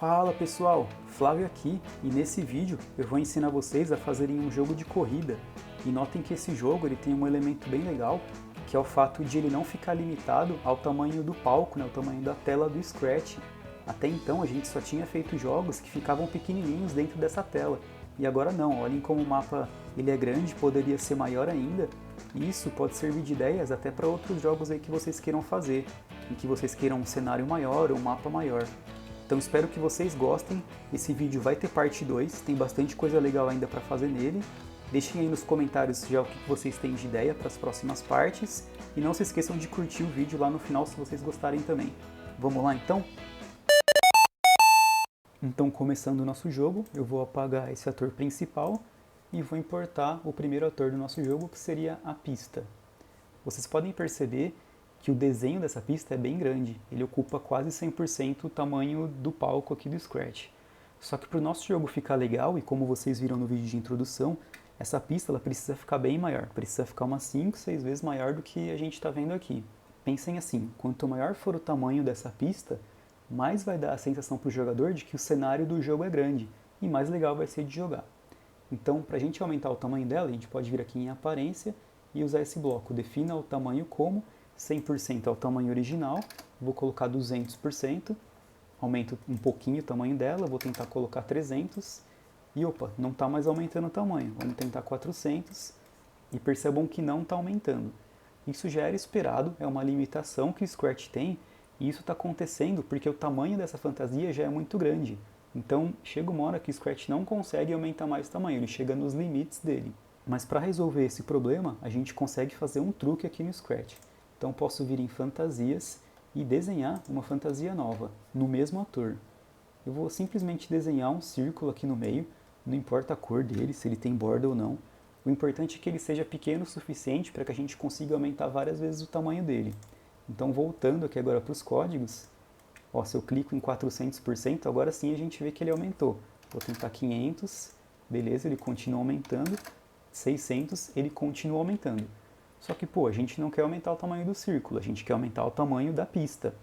Fala pessoal, Flávio aqui e nesse vídeo eu vou ensinar vocês a fazerem um jogo de corrida. E notem que esse jogo ele tem um elemento bem legal, que é o fato de ele não ficar limitado ao tamanho do palco, né, o tamanho da tela do Scratch. Até então a gente só tinha feito jogos que ficavam pequenininhos dentro dessa tela. E agora não, olhem como o mapa ele é grande, poderia ser maior ainda. E isso pode servir de ideias até para outros jogos aí que vocês queiram fazer, em que vocês queiram um cenário maior ou um mapa maior. Então espero que vocês gostem, esse vídeo vai ter parte 2, tem bastante coisa legal ainda para fazer nele. Deixem aí nos comentários já o que vocês têm de ideia para as próximas partes, e não se esqueçam de curtir o vídeo lá no final se vocês gostarem também. Vamos lá então? Então começando o nosso jogo, eu vou apagar esse ator principal e vou importar o primeiro ator do nosso jogo, que seria a pista. Vocês podem perceber que o desenho dessa pista é bem grande, ele ocupa quase 100% o tamanho do palco aqui do Scratch. Só que para o nosso jogo ficar legal, e como vocês viram no vídeo de introdução, essa pista ela precisa ficar bem maior, precisa ficar umas 5, 6 vezes maior do que a gente está vendo aqui. Pensem assim, quanto maior for o tamanho dessa pista, mais vai dar a sensação para o jogador de que o cenário do jogo é grande, e mais legal vai ser de jogar. Então, para a gente aumentar o tamanho dela, a gente pode vir aqui em aparência e usar esse bloco, defina o tamanho como 100% é o tamanho original, vou colocar 200%, aumento um pouquinho o tamanho dela, vou tentar colocar 300, e opa, não está mais aumentando o tamanho, vamos tentar 400, e percebam que não está aumentando. Isso já era esperado, é uma limitação que o Scratch tem, e isso está acontecendo porque o tamanho dessa fantasia já é muito grande. Então chega uma hora que o Scratch não consegue aumentar mais o tamanho, ele chega nos limites dele. Mas para resolver esse problema, a gente consegue fazer um truque aqui no Scratch. Então posso vir em fantasias e desenhar uma fantasia nova, no mesmo ator. Eu vou simplesmente desenhar um círculo aqui no meio, não importa a cor dele, se ele tem borda ou não. O importante é que ele seja pequeno o suficiente para que a gente consiga aumentar várias vezes o tamanho dele. Então voltando aqui agora para os códigos, ó, se eu clico em 400%, agora sim a gente vê que ele aumentou. Vou tentar 500, beleza, ele continua aumentando, 600, ele continua aumentando. Só que, pô, a gente não quer aumentar o tamanho do círculo, a gente quer aumentar o tamanho da pista.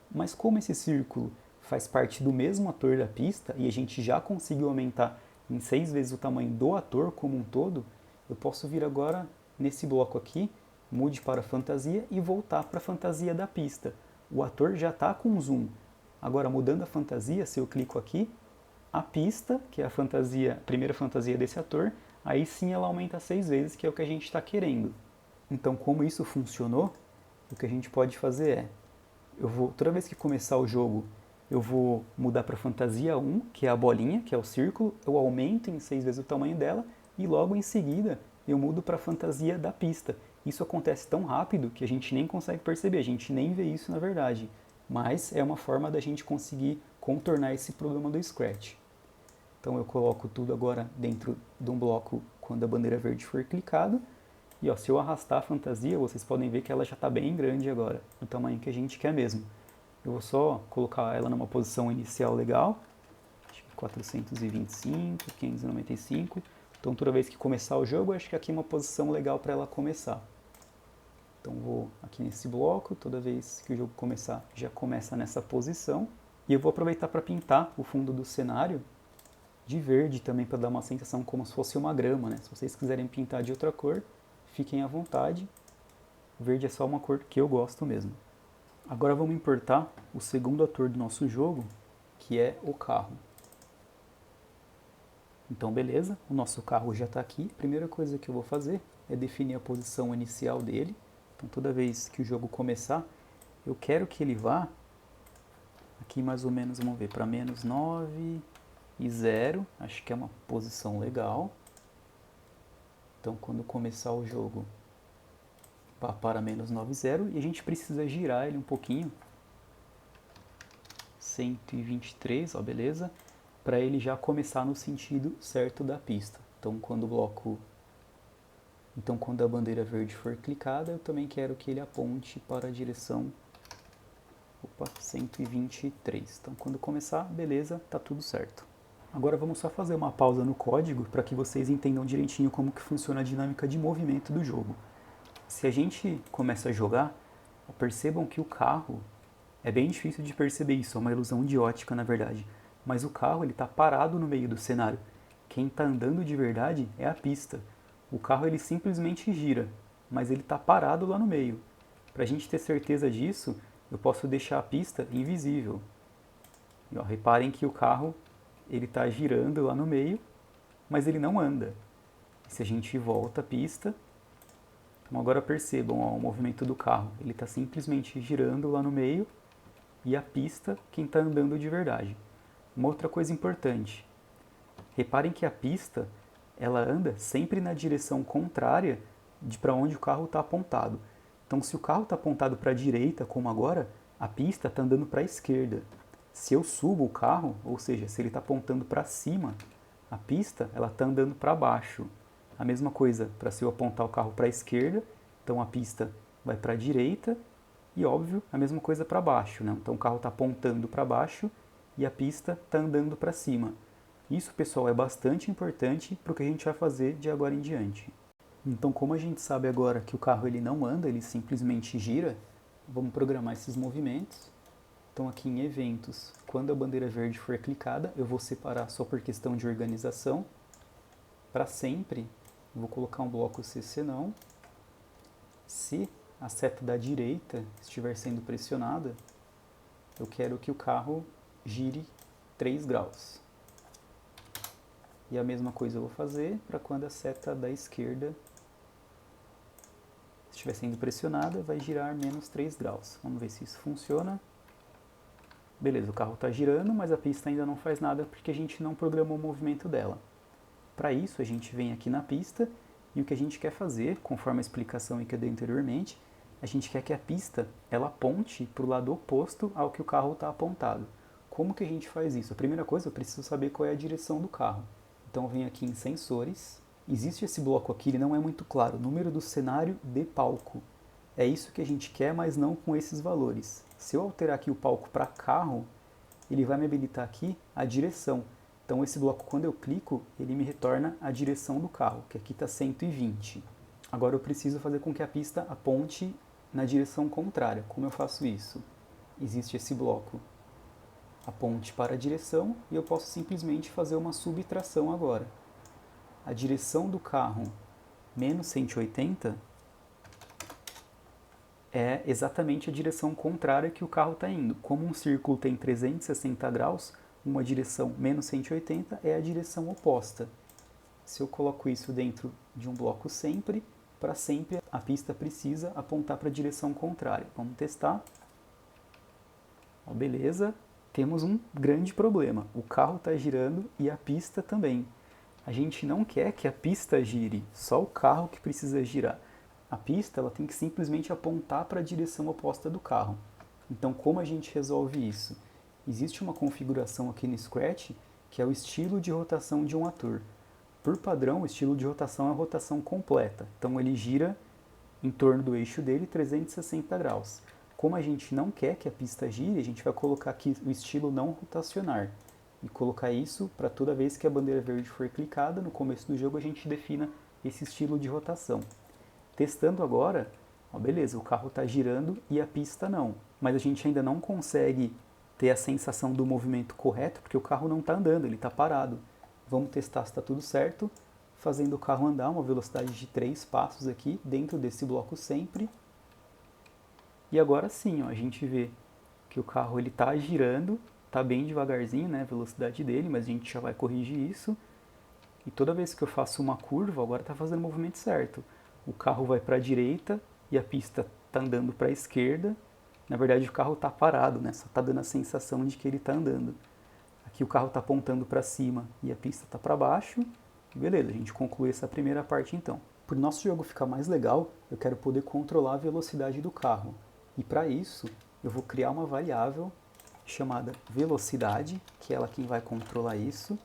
Mas como esse círculo faz parte do mesmo ator da pista e a gente já conseguiu aumentar em 6 vezes o tamanho do ator como um todo, eu posso vir agora nesse bloco aqui, mude para fantasia e voltar para a fantasia da pista. O ator já está com zoom. Agora, mudando a fantasia, se eu clico aqui, a pista, que é a fantasia, a primeira fantasia desse ator, aí sim ela aumenta 6 vezes, que é o que a gente está querendo. Então, como isso funcionou, o que a gente pode fazer é, toda vez que começar o jogo, eu vou mudar para fantasia 1, que é a bolinha, que é o círculo, eu aumento em 6 vezes o tamanho dela, e logo em seguida eu mudo para a fantasia da pista. Isso acontece tão rápido que a gente nem consegue perceber, a gente nem vê isso na verdade. Mas é uma forma da gente conseguir contornar esse problema do Scratch. Então eu coloco tudo agora dentro de um bloco quando a bandeira verde for clicada. E ó, se eu arrastar a fantasia, vocês podem ver que ela já está bem grande agora, do tamanho que a gente quer mesmo. Eu vou só colocar ela numa posição inicial legal, acho que 425, 595. Então toda vez que começar o jogo, acho que aqui é uma posição legal para ela começar. Então vou aqui nesse bloco, toda vez que o jogo começar, já começa nessa posição. E eu vou aproveitar para pintar o fundo do cenário de verde também, para dar uma sensação como se fosse uma grama, né? Se vocês quiserem pintar de outra cor, fiquem à vontade. Verde é só uma cor que eu gosto mesmo. Agora vamos importar o segundo ator do nosso jogo, que é o carro. Então beleza, o nosso carro já está aqui. A primeira coisa que eu vou fazer é definir a posição inicial dele. Então toda vez que o jogo começar, eu quero que ele vá aqui mais ou menos, vamos ver, para menos 9 e 0. Acho que é uma posição legal. Então quando começar o jogo, vá para menos 9 e 0. E a gente precisa girar ele um pouquinho. 123, ó, beleza? Para ele já começar no sentido certo da pista. Então quando a bandeira verde for clicada, eu também quero que ele aponte para a direção 123. Então quando começar, beleza, tá tudo certo. Agora vamos só fazer uma pausa no código para que vocês entendam direitinho como que funciona a dinâmica de movimento do jogo. Se a gente começa a jogar, percebam que o carro é bem difícil de perceber isso, é uma ilusão de ótica na verdade. mas o carro ele está parado no meio do cenário. Quem está andando de verdade é a pista. O carro ele simplesmente gira, mas ele está parado lá no meio. Para a gente ter certeza disso, eu posso deixar a pista invisível. E, ó, reparem que o carro ele está girando lá no meio, mas ele não anda. E se a gente volta a pista, então agora percebam ó, o movimento do carro. Ele está simplesmente girando lá no meio e a pista quem está andando de verdade. Uma outra coisa importante, reparem que a pista ela anda sempre na direção contrária de para onde o carro está apontado. Então, se o carro está apontado para a direita, como agora, a pista está andando para a esquerda. Se eu subo o carro, ou seja, se ele está apontando para cima, a pista ela está andando para baixo. A mesma coisa para se eu apontar o carro para a esquerda, então a pista vai para a direita e, óbvio, a mesma coisa para baixo. Né? Então o carro está apontando para baixo e a pista está andando para cima. Isso, pessoal, é bastante importante para o que a gente vai fazer de agora em diante. Então, como a gente sabe agora que o carro ele não anda, ele simplesmente gira, vamos programar esses movimentos. Então, aqui em eventos, quando a bandeira verde for clicada, eu vou separar só por questão de organização. Para sempre, vou colocar um bloco CC não. Se a seta da direita estiver sendo pressionada, eu quero que o carro gire 3 graus. E a mesma coisa eu vou fazer para quando a seta da esquerda estiver sendo pressionada, vai girar menos 3 graus. Vamos ver se isso funciona. Beleza, o carro está girando, mas a pista ainda não faz nada porque a gente não programou o movimento dela. Para isso, a gente vem aqui na pista e o que a gente quer fazer, conforme a explicação que eu dei anteriormente, a gente quer que a pista ela aponte para o lado oposto ao que o carro está apontado. Como que a gente faz isso? A primeira coisa, eu preciso saber qual é a direção do carro. Então eu venho aqui em sensores. Existe esse bloco aqui, ele não é muito claro, número do cenário de palco. É isso que a gente quer, mas não com esses valores. Se eu alterar aqui o palco para carro, ele vai me habilitar aqui a direção. Então esse bloco, quando eu clico, ele me retorna a direção do carro, que aqui está 120. Agora eu preciso fazer com que a pista aponte na direção contrária. Como eu faço isso? Existe esse bloco aponte para a direção e eu posso simplesmente fazer uma subtração agora. A direção do carro menos 180 é exatamente a direção contrária que o carro está indo. Como um círculo tem 360 graus, uma direção menos 180 é a direção oposta. Se eu coloco isso dentro de um bloco sempre, para sempre a pista precisa apontar para a direção contrária. Vamos testar. Ó, beleza. Temos um grande problema. O carro está girando e a pista também. A gente não quer que a pista gire, só o carro que precisa girar. A pista ela tem que simplesmente apontar para a direção oposta do carro. Então, como a gente resolve isso? Existe uma configuração aqui no Scratch que é o estilo de rotação de um ator. Por padrão, o estilo de rotação é a rotação completa. Então, ele gira em torno do eixo dele 360 graus. Como a gente não quer que a pista gire, a gente vai colocar aqui o estilo não rotacionar. E colocar isso para toda vez que a bandeira verde for clicada, no começo do jogo a gente defina esse estilo de rotação. Testando agora, ó, beleza, o carro está girando e a pista não. Mas a gente ainda não consegue ter a sensação do movimento correto, porque o carro não está andando, ele está parado. Vamos testar se está tudo certo, fazendo o carro andar uma velocidade de 3 passos aqui, dentro desse bloco sempre. E agora sim, ó, a gente vê que o carro está girando, está bem devagarzinho, né, a velocidade dele, mas a gente já vai corrigir isso. E toda vez que eu faço uma curva, agora está fazendo o movimento certo. O carro vai para a direita e a pista está andando para a esquerda. Na verdade, o carro está parado, né? Só está dando a sensação de que ele está andando. Aqui o carro está apontando para cima e a pista está para baixo. Beleza, a gente conclui essa primeira parte então. Para o nosso jogo ficar mais legal, eu quero poder controlar a velocidade do carro. E para isso, eu vou criar uma variável chamada velocidade, que é ela quem vai controlar isso,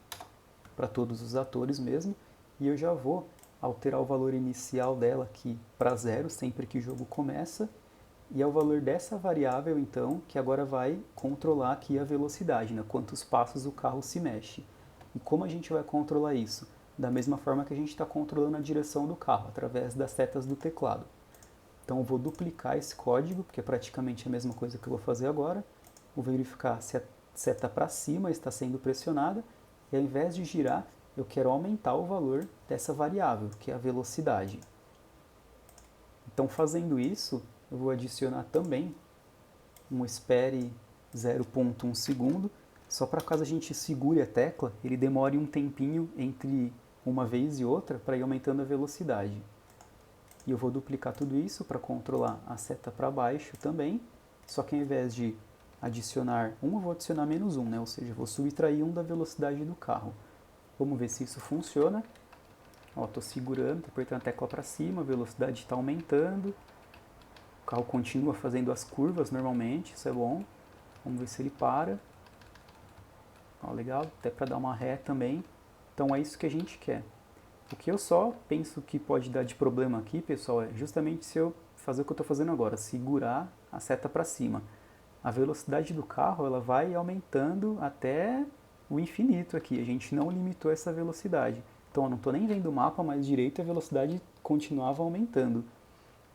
para todos os atores mesmo. E eu já vou alterar o valor inicial dela aqui para 0 sempre que o jogo começa. E é o valor dessa variável, então, que agora vai controlar aqui a velocidade, né? Quantos passos o carro se mexe. E como a gente vai controlar isso? Da mesma forma que a gente está controlando a direção do carro, através das setas do teclado. Então eu vou duplicar esse código, porque é praticamente a mesma coisa que eu vou fazer agora. Vou verificar se seta para cima está sendo pressionada, e ao invés de girar, eu quero aumentar o valor dessa variável, que é a velocidade. Então, fazendo isso, eu vou adicionar também um espere 0,1 segundo, só para caso a gente segure a tecla, ele demore um tempinho entre uma vez e outra para ir aumentando a velocidade. E eu vou duplicar tudo isso para controlar a seta para baixo também, só que ao invés de adicionar 1, eu vou adicionar menos 1, né? Ou seja, eu vou subtrair 1 da velocidade do carro. Vamos ver se isso funciona. Estou segurando, estou apertando a tecla para cima, a velocidade está aumentando. O carro continua fazendo as curvas normalmente, isso é bom. Vamos ver se ele para. Legal, até para dar uma ré também. Então é isso que a gente quer. O que eu só penso que pode dar de problema aqui, pessoal, é justamente se eu fazer o que eu estou fazendo agora, segurar a seta para cima. A velocidade do carro ela vai aumentando até o infinito aqui. A gente não limitou essa velocidade. Então eu não estou nem vendo o mapa mais direito e a velocidade continuava aumentando.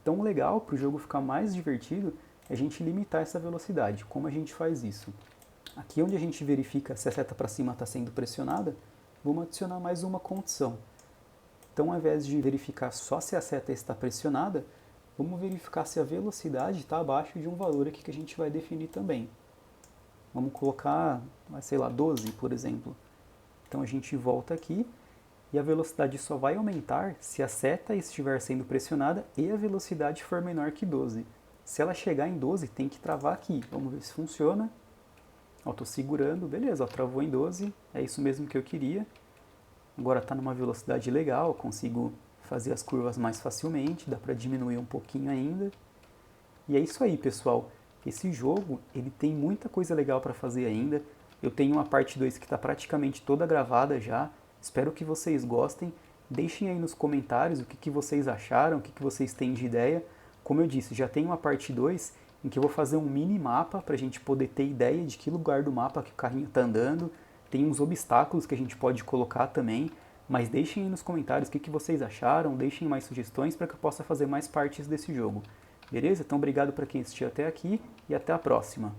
Então o legal para o jogo ficar mais divertido é a gente limitar essa velocidade. Como a gente faz isso? Aqui onde a gente verifica se a seta para cima está sendo pressionada, vamos adicionar mais uma condição. Então, ao invés de verificar só se a seta está pressionada, vamos verificar se a velocidade está abaixo de um valor aqui que a gente vai definir também. Vamos colocar, sei lá, 12, por exemplo. Então, a gente volta aqui e a velocidade só vai aumentar se a seta estiver sendo pressionada e a velocidade for menor que 12. Se ela chegar em 12, tem que travar aqui. Vamos ver se funciona. Estou segurando, beleza, travou em 12, é isso mesmo que eu queria. Agora está numa velocidade legal, consigo fazer as curvas mais facilmente, dá para diminuir um pouquinho ainda. E é isso aí, pessoal. Esse jogo ele tem muita coisa legal para fazer ainda. Eu tenho uma parte 2 que está praticamente toda gravada já. Espero que vocês gostem. Deixem aí nos comentários o que vocês acharam, o que vocês têm de ideia. Como eu disse, já tem uma parte 2 em que eu vou fazer um mini mapa para a gente poder ter ideia de que lugar do mapa que o carrinho está andando. Tem uns obstáculos que a gente pode colocar também, mas deixem aí nos comentários o que vocês acharam, deixem mais sugestões para que eu possa fazer mais partes desse jogo. Beleza? Então obrigado para quem assistiu até aqui e até a próxima.